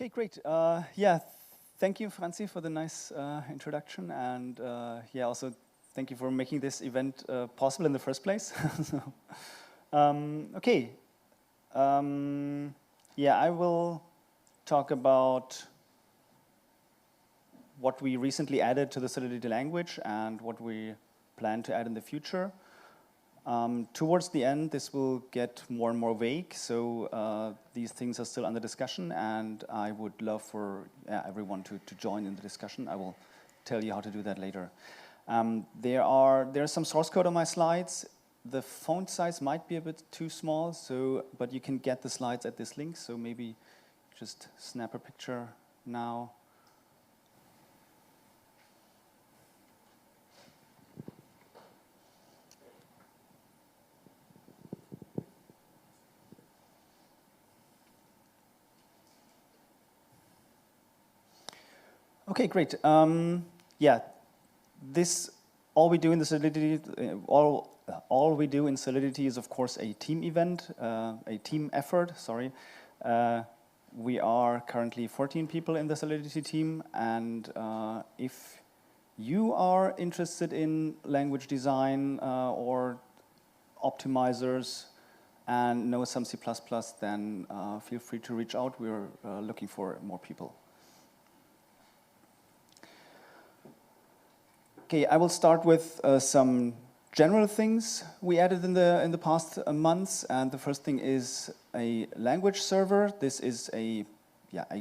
Okay, great. Yeah, thank you, Franzi, for the nice introduction, and yeah, also thank you for making this event possible in the first place. Okay, yeah, I will talk about what we recently added to the Solidity language and what we plan to add in the future. Towards the end, this will get more and more vague, so these things are still under discussion, and I would love for everyone to join in the discussion. I will tell you how to do that later. There's some source code on my slides. The font size might be a bit too small, but you can get the slides at this link, so maybe just snap a picture now. Okay, great. Yeah, all we do in the Solidity, all we do in Solidity is of course a team event, a team effort. Sorry, we are currently 14 people in the Solidity team, and if you are interested in language design or optimizers and know some C++, then feel free to reach out. We're looking for more people. Okay, I will start with some general things we added in the past months, and the first thing is a language server. This is a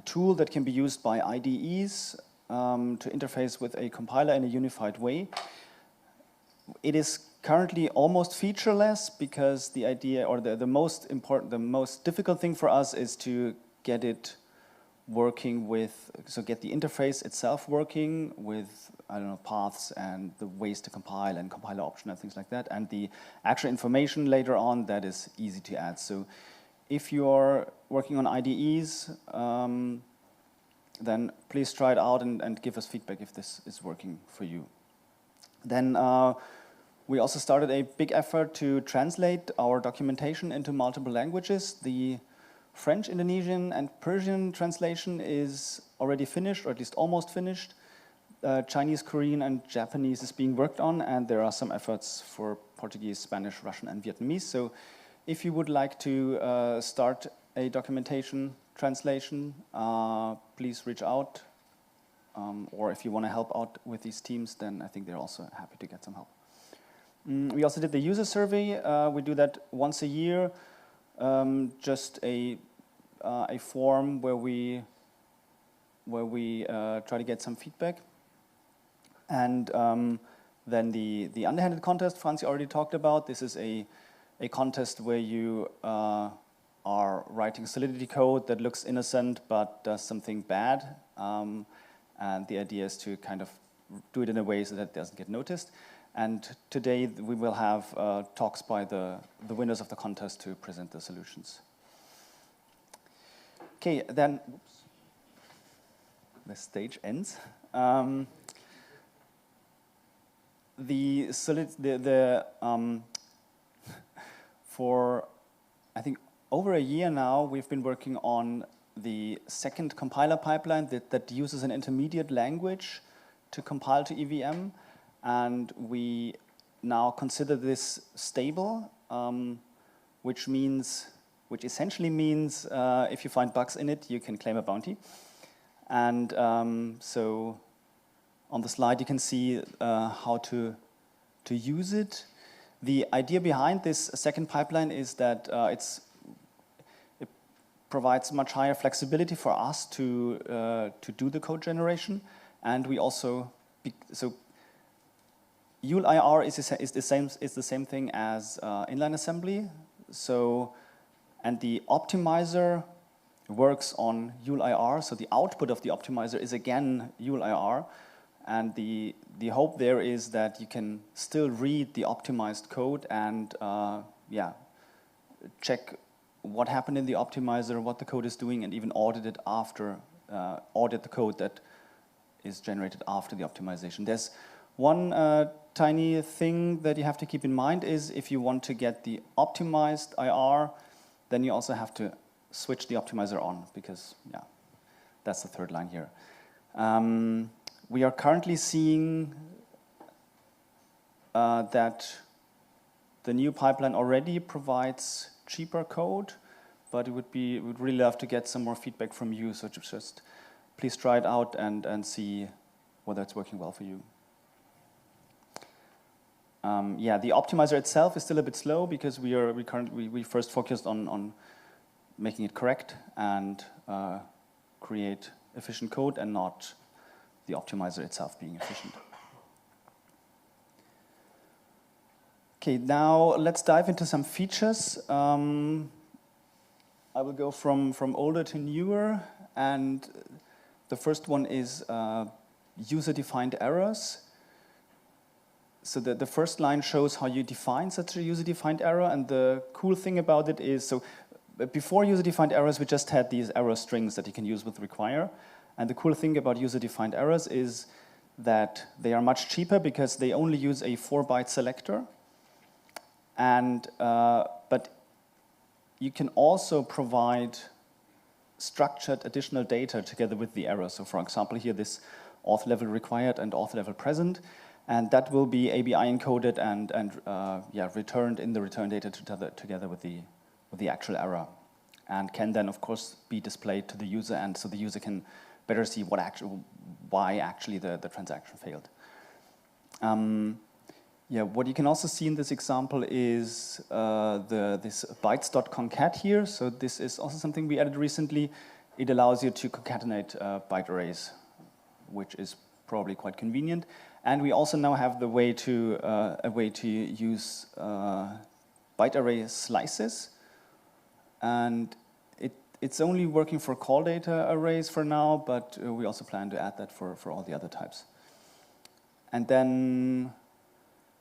tool that can be used by IDEs to interface with a compiler in a unified way. It is currently almost featureless because the idea, or the most difficult thing for us is to get it working with, so get the interface itself working with, I don't know, paths and the ways to compile and compiler option and things like that, and the actual information later on that is easy to add. So if you're working on IDEs, then please try it out and give us feedback if this is working for you. Then we also started a big effort to translate our documentation into multiple languages. The French, Indonesian, and Persian translation is already finished, or at least almost finished. Chinese, Korean, and Japanese is being worked on, and there are some efforts for Portuguese, Spanish, Russian, and Vietnamese. So if you would like to start a documentation translation, please reach out. Or if you want to help out with these teams, then I think they're also happy to get some help. We also did the user survey. We do that once a year. Just a form where we try to get some feedback, and then the underhanded contest Franzi already talked about. This is a contest where you are writing Solidity code that looks innocent but does something bad, and the idea is to kind of do it in a way so that it doesn't get noticed. And today we will have talks by the winners of the contest to present the solutions. Okay, then oops, the stage ends. For I think over a year now, we've been working on the second compiler pipeline that uses an intermediate language to compile to EVM. And we now consider this stable, which essentially means if you find bugs in it, you can claim a bounty. And so on the slide, you can see how to use it. The idea behind this second pipeline is that it provides much higher flexibility for us to do the code generation, and we also ULIR is the same thing as inline assembly. So, and the optimizer works on ULIR. So the output of the optimizer is again ULIR, and the hope there is that you can still read the optimized code and check what happened in the optimizer, what the code is doing, and even audit it after audit the code that is generated after the optimization. There's one tiny thing that you have to keep in mind is if you want to get the optimized IR, then you also have to switch the optimizer on, because That's the third line here. We are currently seeing that the new pipeline already provides cheaper code, but we'd really love to get some more feedback from you. So just please try it out and see whether it's working well for you. Yeah, the optimizer itself is still a bit slow because we first focused on making it correct and create efficient code and not the optimizer itself being efficient. Okay, now let's dive into some features. I will go from older to newer, and the first one is user-defined errors. So the first line shows how you define such a user-defined error, and the cool thing about it is, so before user-defined errors, we just had these error strings that you can use with require. And the cool thing about user-defined errors is that they are much cheaper because they only use a 4-byte selector. And but you can also provide structured additional data together with the error. So for example, here this auth level required and auth level present. And that will be ABI encoded and returned in the return data together with the actual error, and can then of course be displayed to the user, and so the user can better see why actually the transaction failed. What you can also see in this example is this bytes.concat here. So this is also something we added recently. It allows you to concatenate byte arrays, which is probably quite convenient. And we also now have a way to use byte array slices, and it's only working for call data arrays for now, but we also plan to add that for all the other types. And then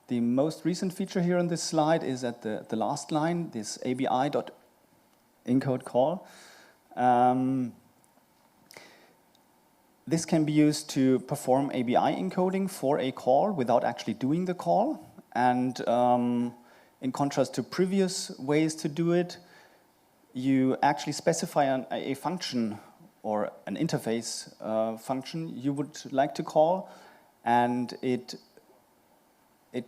the most recent feature here on this slide is at the last line, this abi.encode call. This can be used to perform ABI encoding for a call without actually doing the call. And in contrast to previous ways to do it, you actually specify a function or an interface function you would like to call, and it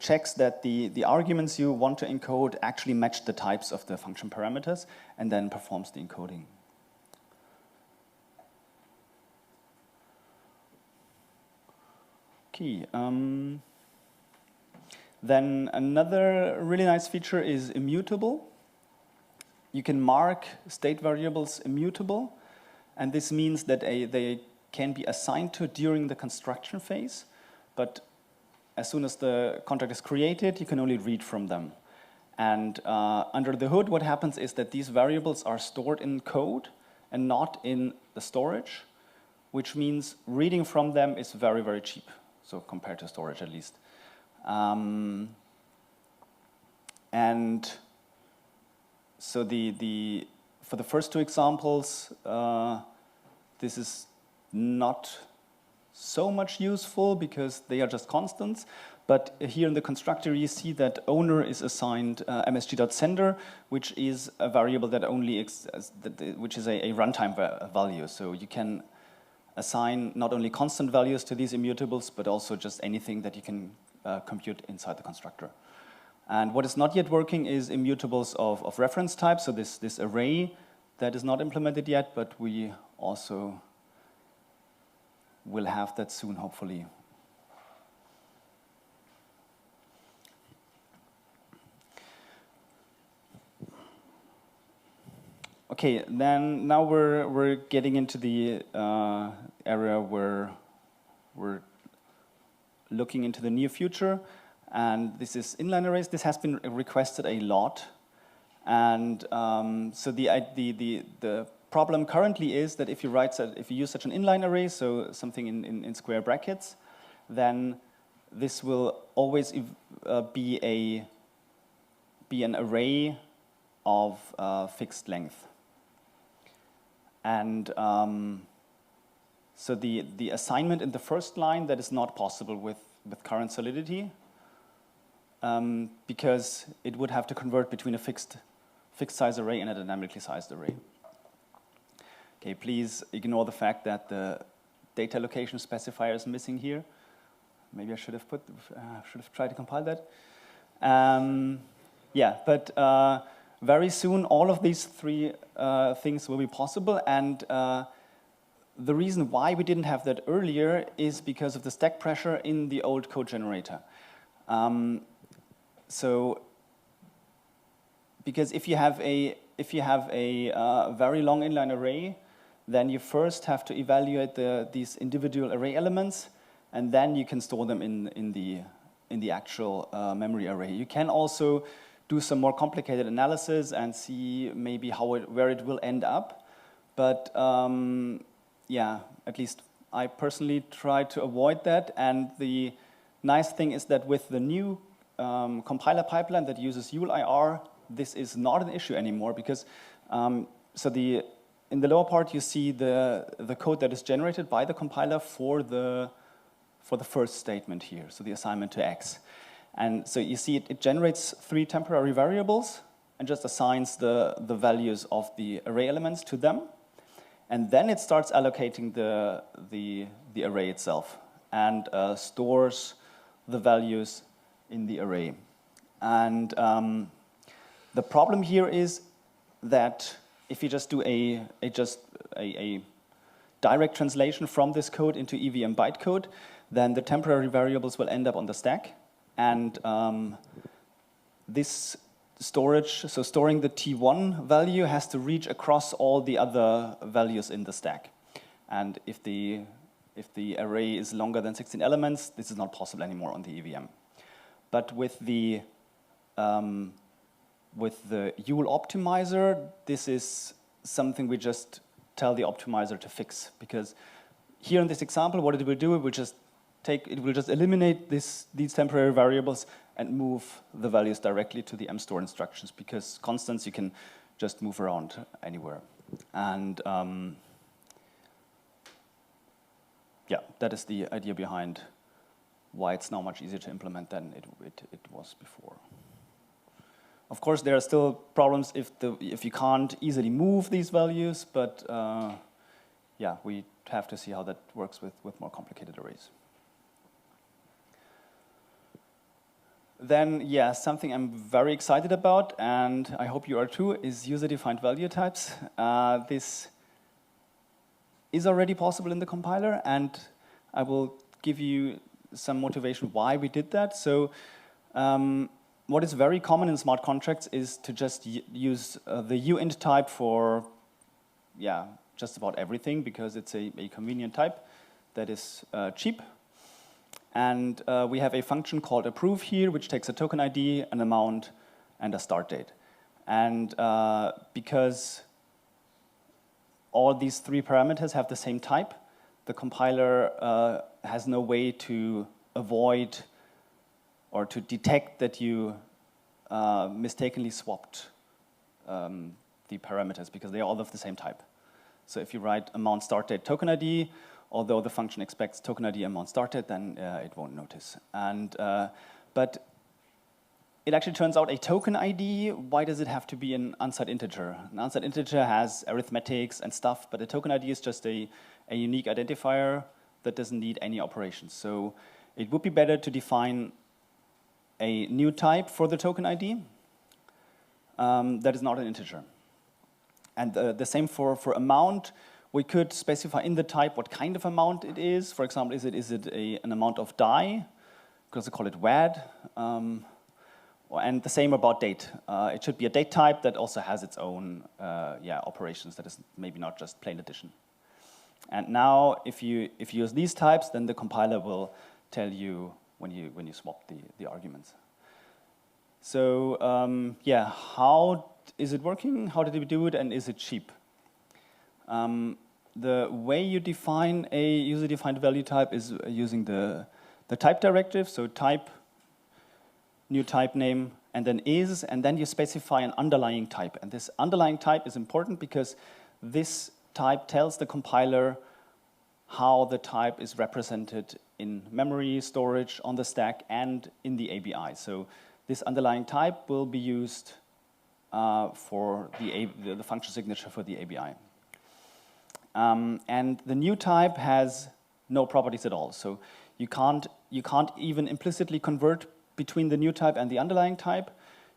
checks that the arguments you want to encode actually match the types of the function parameters, and then performs the encoding. Okay. Then another really nice feature is Immutable. You can mark state variables immutable, and this means that they can be assigned to during the construction phase, but as soon as the contract is created, you can only read from them. And under the hood, what happens is that these variables are stored in code and not in the storage, which means reading from them is very, very cheap, so compared to storage at least. And so for the first two examples, this is not so much useful because they are just constants. But here in the constructor, you see that owner is assigned msg.sender, which is a variable that only which is a runtime value. So you can assign not only constant values to these immutables, but also just anything that you can compute inside the constructor. And what is not yet working is immutables of reference type. So this array that is not implemented yet, but we also will have that soon, hopefully. Okay, then now we're getting into the area where we're looking into the near future, and this is inline arrays. This has been requested a lot, and so the problem currently is that if you use such an inline array, so something in square brackets, then this will always be an array of fixed length. And so the assignment in the first line, that is not possible with current Solidity, because it would have to convert between a fixed size array and a dynamically sized array. Okay, please ignore the fact that the data location specifier is missing here. Maybe I should have tried to compile that. Yeah, but very soon all of these three things will be possible, and the reason why we didn't have that earlier is because of the stack pressure in the old code generator. So, because if you have a very long inline array, then you first have to evaluate these individual array elements, and then you can store them in the actual memory array. You can also do some more complicated analysis and see maybe where it will end up, but yeah, at least I personally try to avoid that. And the nice thing is that with the new compiler pipeline that uses ULIR, this is not an issue anymore, because in the lower part you see the code that is generated by the compiler for the first statement here, so the assignment to X. And so you see it generates 3 temporary variables and just assigns the values of the array elements to them. And then it starts allocating the array itself and stores the values in the array. And the problem here is that if you just do a direct translation from this code into EVM bytecode, then the temporary variables will end up on the stack. And this storage, so storing the T1 value, has to reach across all the other values in the stack. And if the array is longer than 16 elements, this is not possible anymore on the EVM. But with the UL optimizer, this is something we just tell the optimizer to fix, because here in this example, what it will do, it will just eliminate these temporary variables and move the values directly to the mstore instructions, because constants you can just move around anywhere. And yeah, that is the idea behind why it's now much easier to implement than it was before. Of course, there are still problems if you can't easily move these values, but yeah, we have to see how that works with more complicated arrays. Then, yeah, something I'm very excited about, and I hope you are too, is user-defined value types. This is already possible in the compiler, and I will give you some motivation why we did that. So, what is very common in smart contracts is to just use the uint type for, yeah, just about everything, because it's a convenient type that is cheap. And we have a function called approve here, which takes a token ID, an amount, and a start date. And because all these 3 parameters have the same type, the compiler has no way to avoid or to detect that you mistakenly swapped the parameters, because they are all of the same type. So if you write amount, start date, token ID, although the function expects token ID, amount, start date, then it won't notice. And but it actually turns out a token ID, why does it have to be an unsigned integer? An unsigned integer has arithmetics and stuff, but a token ID is just a unique identifier that doesn't need any operations. So it would be better to define a new type for the token ID that is not an integer. And the same for amount. We could specify in the type what kind of amount it is. For example, is it an amount of die? Because I call it WAD. And the same about date. It should be a date type that also has its own operations, that is maybe not just plain addition. And now, if you use these types, then the compiler will tell you when you swap the arguments. So yeah, how is it working? How did we do it? And is it cheap? The way you define a user-defined value type is using the type directive. So type, new type name, and then is, and then you specify an underlying type. And this underlying type is important because this type tells the compiler how the type is represented in memory, storage, on the stack, and in the ABI. So this underlying type will be used for the function signature for the ABI. And the new type has no properties at all. So you can't even implicitly convert between the new type and the underlying type.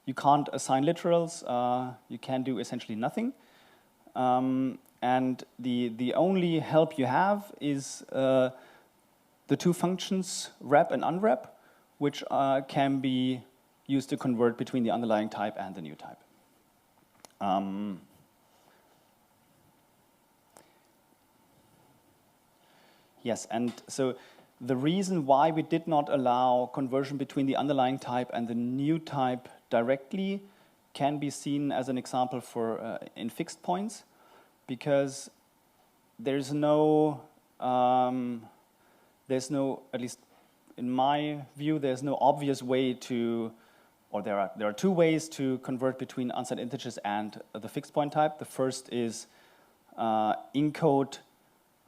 You can't assign literals. You can do essentially nothing. And the only help you have is the two functions wrap and unwrap, which can be used to convert between the underlying type and the new type. Yes, and so the reason why we did not allow conversion between the underlying type and the new type directly can be seen as an example for in fixed points, because there's no, at least in my view, there's no obvious way to, or there are two ways to convert between unsigned integers and the fixed point type. The first is encode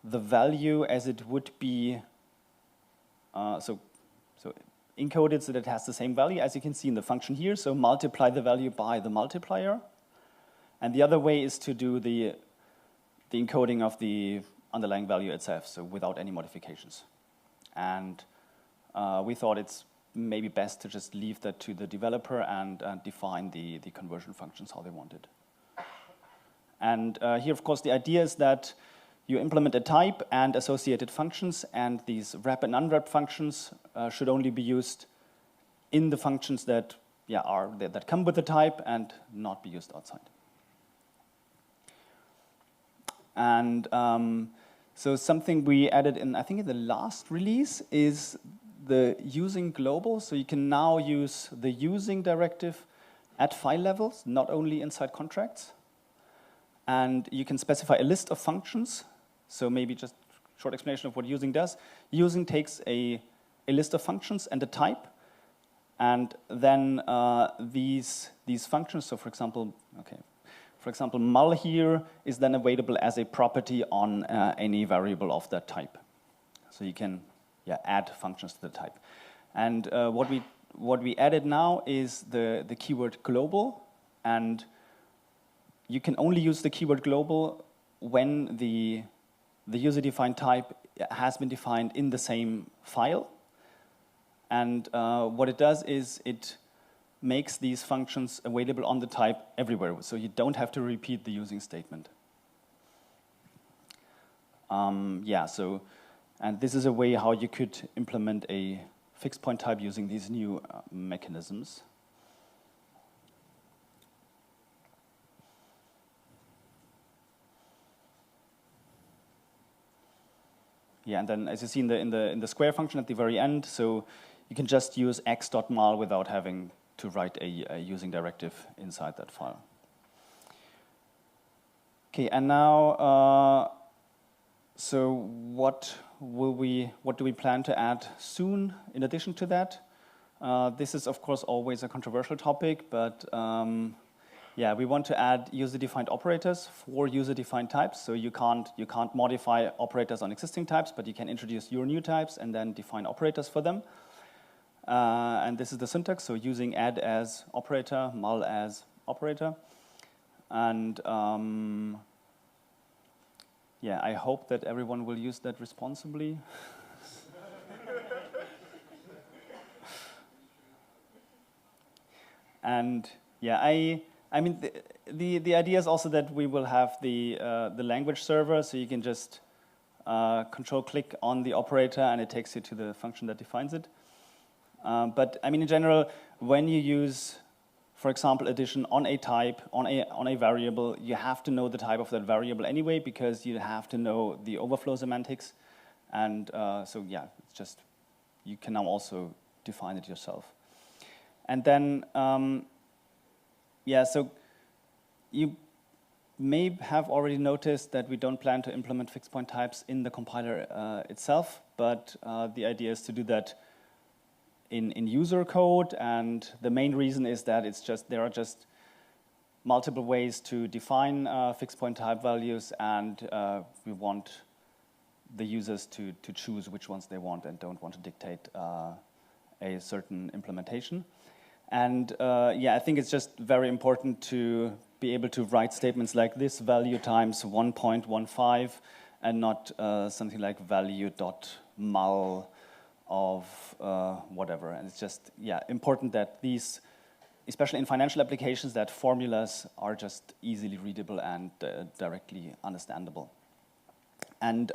the value as it would be, so encode it so that it has the same value as you can see in the function here, so multiply the value by the multiplier. And the other way is to do the encoding of the underlying value itself, so without any modifications. And we thought it's maybe best to just leave that to the developer and define the conversion functions how they want it. And here, of course, the idea is that you implement a type and associated functions, and these wrap and unwrap functions should only be used in the functions that that come with the type and not be used outside. And so something we added in, I think, in the last release is the using global. So you can now use the using directive at file levels, not only inside contracts. And you can specify a list of functions. So maybe just a short explanation of what using does. Using takes a list of functions and a type. And then these functions, so for example, mul here is then available as a property on any variable of that type. So you can add functions to the type. And what we added now is the keyword global, and you can only use the keyword global when the user-defined type has been defined in the same file. And what it does is it makes these functions available on the type everywhere, so you don't have to repeat the using statement. And this is a way how you could implement a fixed point type using these new mechanisms. Yeah, and then as you see in the square function at the very end, so you can just use x.mul without having to write a using directive inside that file. Okay, and now, so what do we plan to add soon in addition to that? This is of course always a controversial topic, but we want to add user-defined operators for user-defined types. So you can't modify operators on existing types, but you can introduce your new types and then define operators for them. And this is the syntax, so using add as operator, mul as operator. And I hope that everyone will use that responsibly. And I mean, the idea is also that we will have the language server, so you can just control-click on the operator, and it takes you to the function that defines it. But I mean, in general, when you use, for example, addition on a type, on a variable, you have to know the type of that variable anyway, because you have to know the overflow semantics. And it's just, you can now also define it yourself. And then, so you may have already noticed that we don't plan to implement fixed point types in the compiler itself, but the idea is to do that in user code, and the main reason is that there are just multiple ways to define fixed point type values, and we want the users to choose which ones they want and don't want to dictate a certain implementation. And I think it's just very important to be able to write statements like this value times 1.15 and not something like value dot mul of whatever. And it's just, yeah, important that these, especially in financial applications, that formulas are just easily readable and directly understandable. And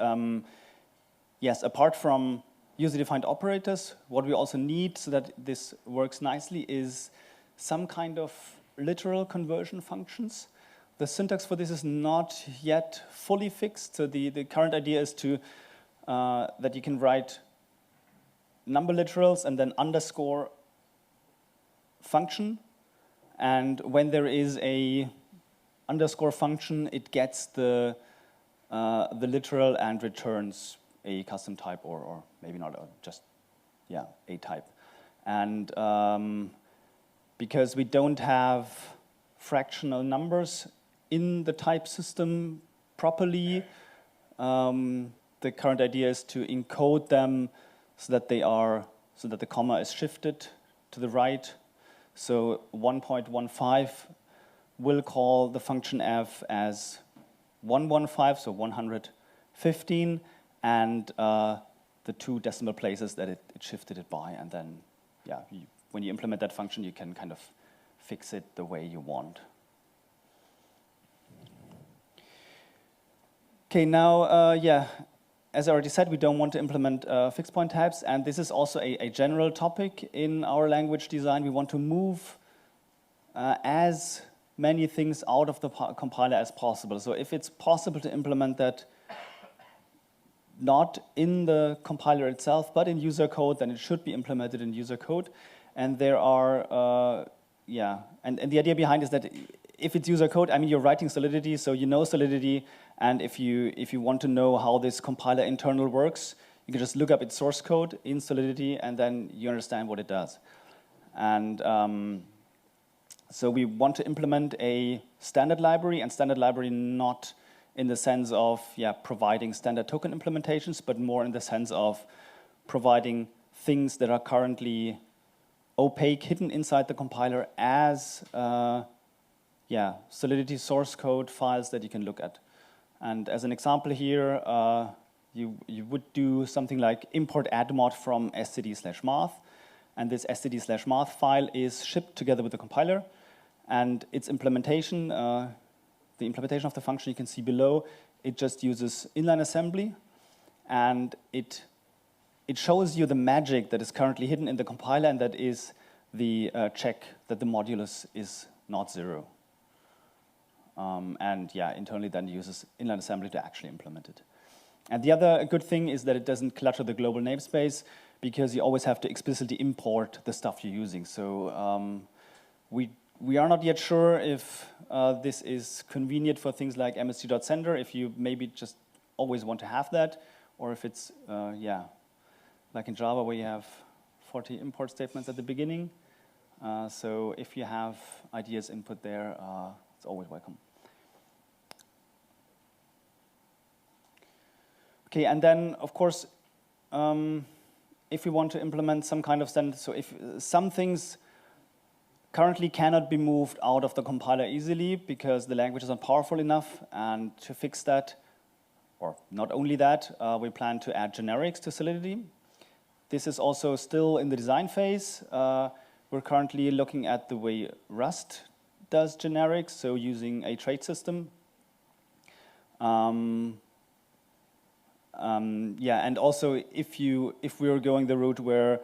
yes, apart from user-defined operators, what we also need so that this works nicely is some kind of literal conversion functions. The syntax for this is not yet fully fixed, so the current idea is to that you can write number literals and then underscore function, and when there is a underscore function, it gets the literal and returns a custom type, or maybe not, just, yeah, a type. And because we don't have fractional numbers in the type system properly, the current idea is to encode them so that the comma is shifted to the right. So 1.15 will call the function f as 115, so 115, and the 2 decimal places that it shifted it by, and then, yeah, when you implement that function, you can kind of fix it the way you want. Okay, now, yeah, as I already said, we don't want to implement fixed point types, and this is also a general topic in our language design. We want to move as many things out of the compiler as possible. So if it's possible to implement that not in the compiler itself, but in user code, then it should be implemented in user code. And there are, yeah, and the idea behind is that if it's user code, I mean, you're writing Solidity, so you know Solidity, and if you want to know how this compiler internal works, you can just look up its source code in Solidity, and then you understand what it does. And so we want to implement a standard library, and standard library not in the sense of, yeah, providing standard token implementations, but more in the sense of providing things that are currently opaque, hidden inside the compiler as, yeah, Solidity source code files that you can look at. And as an example here, you would do something like import addmod from std/math, and this std/math file is shipped together with the compiler, and its implementation, the implementation of the function you can see below, it just uses inline assembly, and it shows you the magic that is currently hidden in the compiler, and that is the check that the modulus is not 0. And yeah, internally then uses inline assembly to actually implement it. And the other good thing is that it doesn't clutter the global namespace, because you always have to explicitly import the stuff you're using. So we are not yet sure if this is convenient for things like msg.sender, if you maybe just always want to have that, or if it's, yeah, like in Java where you have 40 import statements at the beginning. So if you have ideas input there, it's always welcome. Okay, and then, of course, if we want to implement some kind of standard, so if some things currently cannot be moved out of the compiler easily because the language is not powerful enough, and to fix that, or not only that, we plan to add generics to Solidity. This is also still in the design phase. We're currently looking at the way Rust does generics, so using a trait system. Yeah, and also if we are going the route where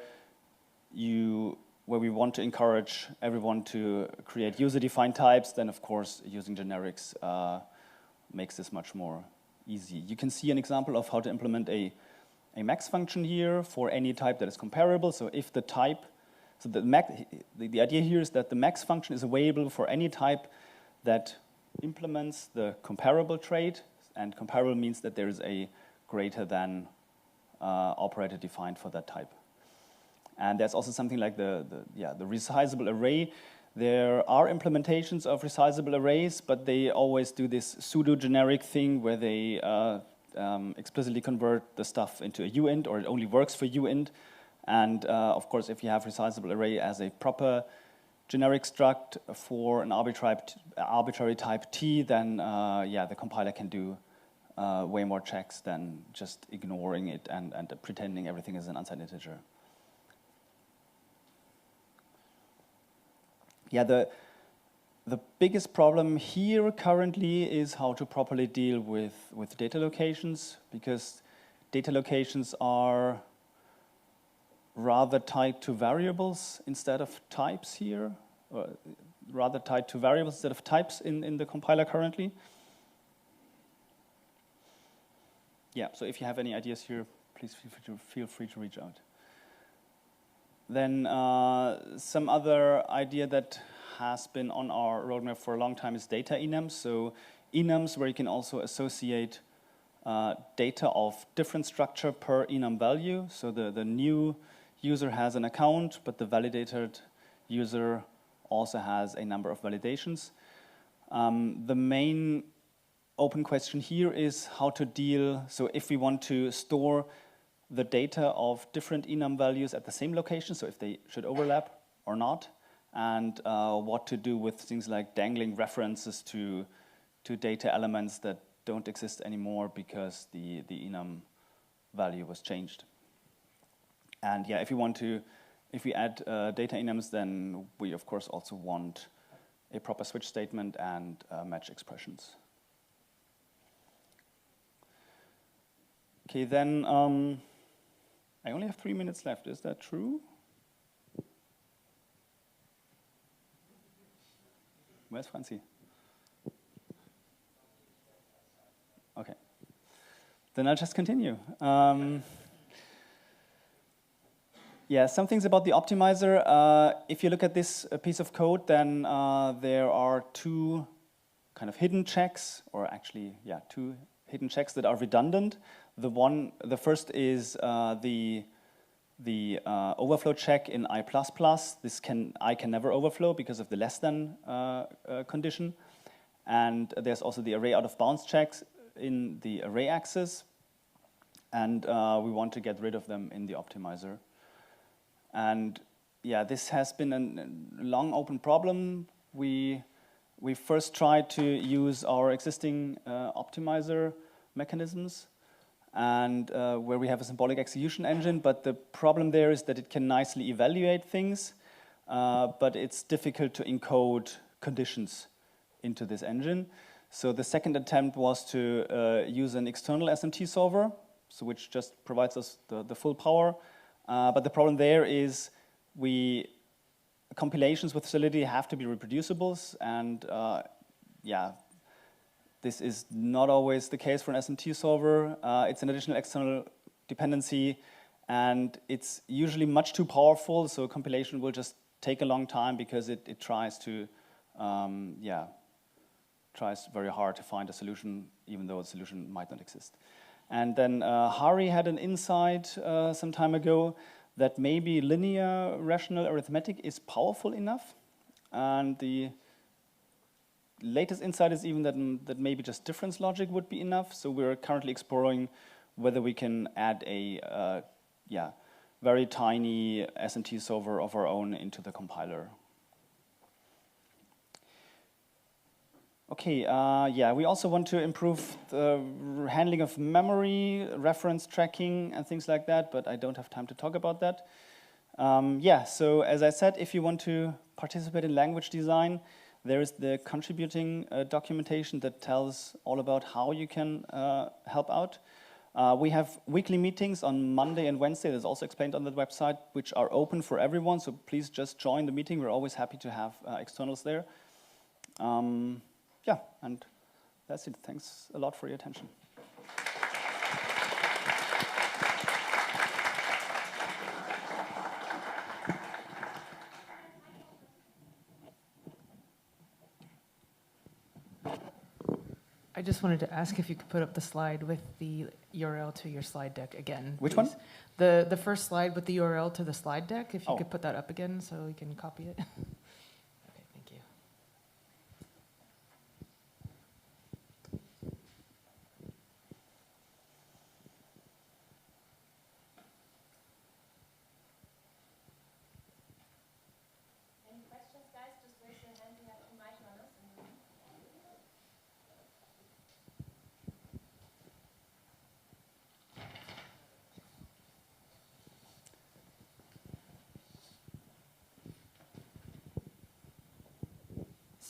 we want to encourage everyone to create user-defined types, then of course using generics makes this much more easy. You can see an example of how to implement a max function here for any type that is comparable. So if the type, so the idea here is that the max function is available for any type that implements the comparable trait, and comparable means that there is a greater than operator defined for that type. And there's also something like the resizable array. There are implementations of resizable arrays, but they always do this pseudo-generic thing where they explicitly convert the stuff into a uint, or it only works for uint. And of course, if you have resizable array as a proper generic struct for an arbitrary type T, then yeah, the compiler can do way more checks than just ignoring it and pretending everything is an unsigned integer. Yeah, the biggest problem here currently is how to properly deal with data locations, because data locations are rather tied to variables instead of types here, or rather tied to variables instead of types in the compiler currently. Yeah, so if you have any ideas here, please feel free to reach out. Then some other idea that has been on our roadmap for a long time is data enums. So enums where you can also associate data of different structure per enum value. So the new user has an account, but the validated user also has a number of validations. The main open question here is how to deal, so if we want to store the data of different enum values at the same location, so if they should overlap or not, and what to do with things like dangling references to data elements that don't exist anymore because the enum value was changed. And yeah, if we add data enums, then we of course also want a proper switch statement and match expressions. Okay, then I only have 3 minutes left. Is that true? Where's Franzi? Okay. Then I'll just continue. Yeah, some things about the optimizer. If you look at this piece of code, then there are two kind of hidden checks, or actually, yeah, two hidden checks that are redundant. The first is the overflow check in I++. I can never overflow because of the less than condition. And there's also the array out of bounds checks in the array access. And we want to get rid of them in the optimizer. And yeah, this has been a long open problem. We first tried to use our existing optimizer mechanisms, and where we have a symbolic execution engine, but the problem there is that it can nicely evaluate things, but it's difficult to encode conditions into this engine. So the second attempt was to use an external SMT solver, so which just provides us the full power. But the problem there is compilations with Solidity have to be reproducibles, and yeah, this is not always the case for an SMT solver. It's an additional external dependency, and it's usually much too powerful, so compilation will just take a long time because it tries to, yeah, tries very hard to find a solution, even though a solution might not exist. And then Hari had an insight some time ago that maybe linear rational arithmetic is powerful enough, and the latest insight is even that maybe just difference logic would be enough. So we're currently exploring whether we can add a yeah, very tiny SMT solver of our own into the compiler. Okay, yeah, we also want to improve the handling of memory, reference tracking, and things like that, but I don't have time to talk about that. Yeah, so as I said, if you want to participate in language design, there is the contributing documentation that tells all about how you can help out. We have weekly meetings on Monday and Wednesday, that's also explained on the website, which are open for everyone, so please just join the meeting. We're always happy to have externals there. Yeah, and that's it. Thanks a lot for your attention. I just wanted to ask if you could put up the slide with the URL to your slide deck again. Which please. one? The first slide with the URL to the slide deck, if you could put that up again so we can copy it. Okay, thank you. Any questions, guys?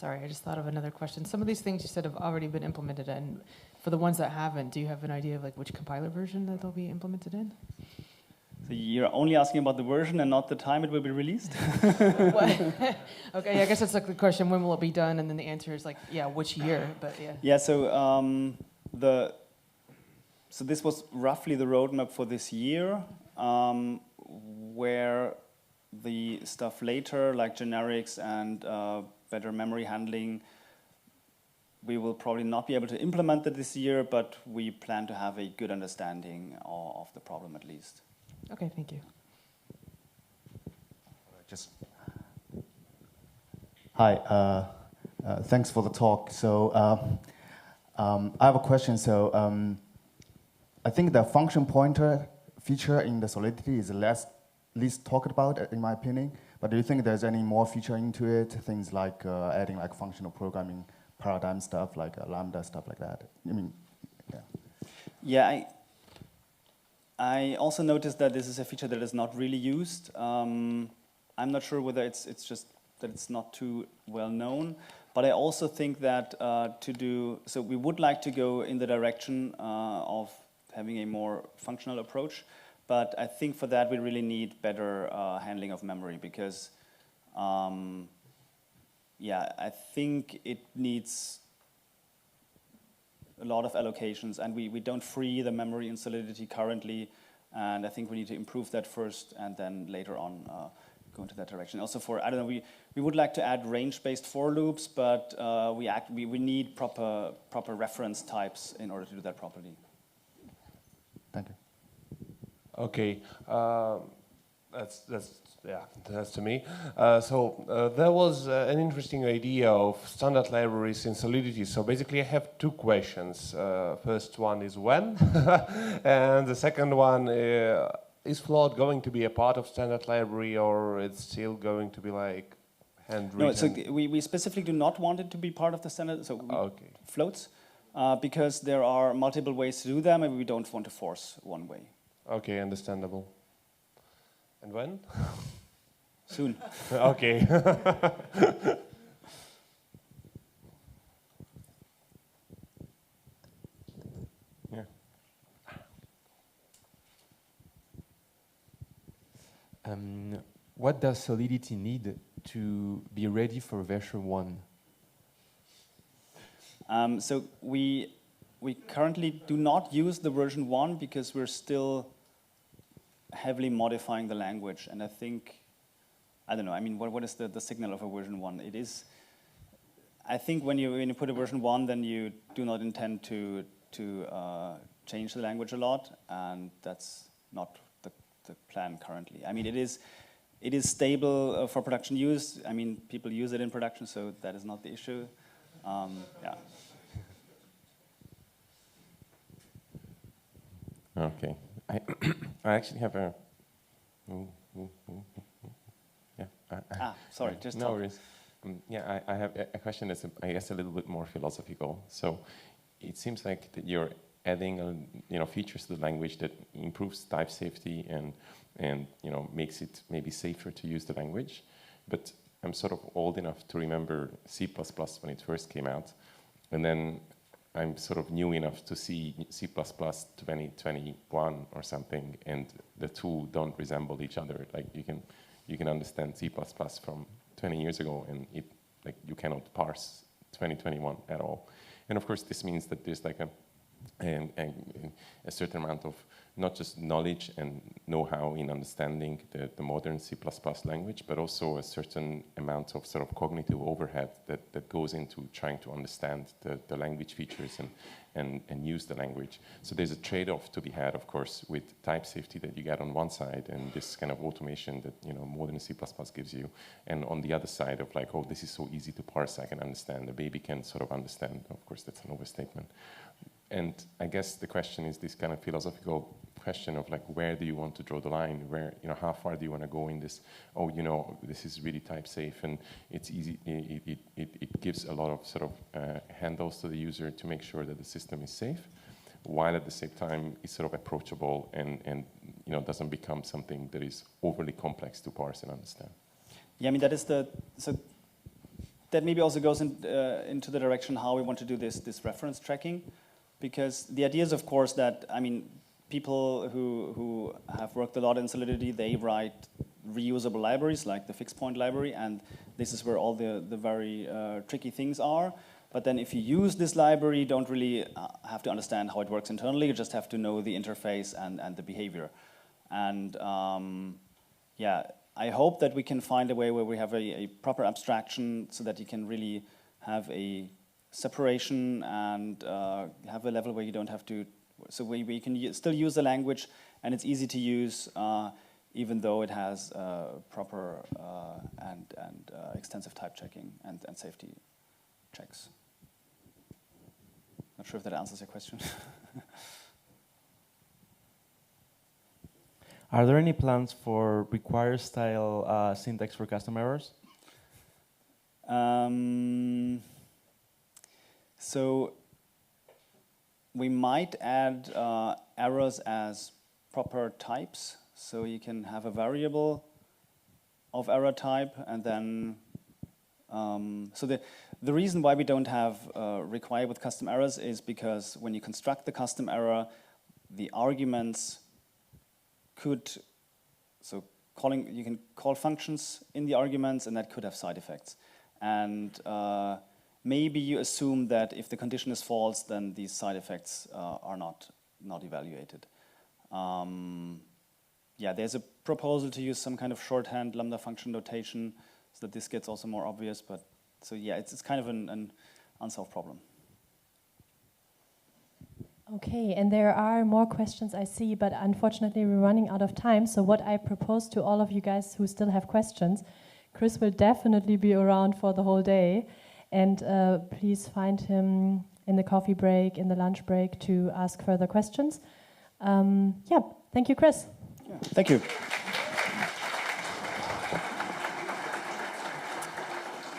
Sorry, I just thought of another question. Some of these things you said have already been implemented, and for the ones that haven't, do you have an idea of like which compiler version that they'll be implemented in? So you're only asking about the version and not the time it will be released? Okay, I guess that's like the question, when will it be done? And then the answer is like, yeah, which year, but yeah. Yeah, so so this was roughly the roadmap for this year, where the stuff later, like generics and better memory handling, we will probably not be able to implement it this year, but we plan to have a good understanding of the problem at least. Okay, thank you. Hi, thanks for the talk. So I have a question. So I think the function pointer feature in the Solidity is least talked about, in my opinion. But do you think there's any more feature into it? Things like adding like functional programming paradigm stuff, like Lambda stuff like that. I mean, yeah. Yeah, I also noticed that this is a feature that is not really used. I'm not sure whether it's just that it's not too well known, but I also think that so we would like to go in the direction of having a more functional approach, but I think for that we really need better handling of memory because, yeah, I think it needs a lot of allocations, and we don't free the memory in Solidity currently, and I think we need to improve that first, and then later on go into that direction. Also for, I don't know, we would like to add range-based for loops, but we need proper reference types in order to do that properly. Thank you. Okay, that's to me. There was an interesting idea of standard libraries in Solidity. So basically I have two questions. First one is when? And the second one, is Float going to be a part of standard library, or it's still going to be like handwritten? No, so we specifically do not want it to be part of the standard, so okay. Floats, because there are multiple ways to do them, and we don't want to force one way. Okay, understandable. And when? Soon. Okay. Yeah. What does Solidity need to be ready for version 1? So we currently do not use the version 1 because we're still heavily modifying the language, and I think, I don't know, I mean, what is the signal of a version 1? It is, I think when you put a version 1, then you do not intend to change the language a lot, and that's not the plan currently. I mean, it is stable for production use. I mean, people use it in production, so that is not the issue. Yeah. Okay, I actually have a. Yeah. Sorry, just no talk. worries. Yeah, I have a question that's I guess a little bit more philosophical. So it seems like that you're adding features to the language that improves type safety and makes it maybe safer to use the language. But I'm sort of old enough to remember C++ when it first came out, and then I'm sort of new enough to see C++ 2021 or something, and the two don't resemble each other. Like you can understand C++ from 20 years ago, and you cannot parse 2021 at all. And of course, this means that there's like a certain amount of not just knowledge and know-how in understanding the modern C++ language, but also a certain amount of sort of cognitive overhead that goes into trying to understand the language features and use the language. So there's a trade-off to be had, of course, with type safety that you get on one side and this kind of automation that modern C++ gives you, and on the other side of like, oh, this is so easy to parse, I can understand. The baby can sort of understand. Of course, that's an overstatement. And I guess the question is this kind of philosophical question of like, where do you want to draw the line? Where, how far do you want to go in this? Oh, this is really type safe, and it's easy. It gives a lot of sort of handles to the user to make sure that the system is safe, while at the same time it's sort of approachable and doesn't become something that is overly complex to parse and understand. Yeah, I mean that that maybe also goes into the direction how we want to do this reference tracking, because the idea is, of course, that, I mean, people who have worked a lot in Solidity, they write reusable libraries like the fixed point library, and this is where all the very tricky things are. But then if you use this library, you don't really have to understand how it works internally, you just have to know the interface and the behavior. And yeah, I hope that we can find a way where we have a proper abstraction so that you can really have a separation and have a level where you don't have to, so where you can still use the language and it's easy to use even though it has proper and extensive type checking and safety checks. Not sure if that answers your question. Are there any plans for require style syntax for custom errors? So we might add errors as proper types. So you can have a variable of error type, and then so the reason why we don't have require with custom errors is because when you construct the custom error, the arguments could, so you can call functions in the arguments, and that could have side effects. And maybe you assume that if the condition is false, then these side effects are not evaluated. Yeah, there's a proposal to use some kind of shorthand lambda function notation so that this gets also more obvious. But so yeah, it's kind of an unsolved problem. Okay, and there are more questions I see, but unfortunately we're running out of time. So what I propose to all of you guys who still have questions, Chris will definitely be around for the whole day. And please find him in the coffee break, in the lunch break to ask further questions. Yeah, thank you, Chris. Yeah, thank you.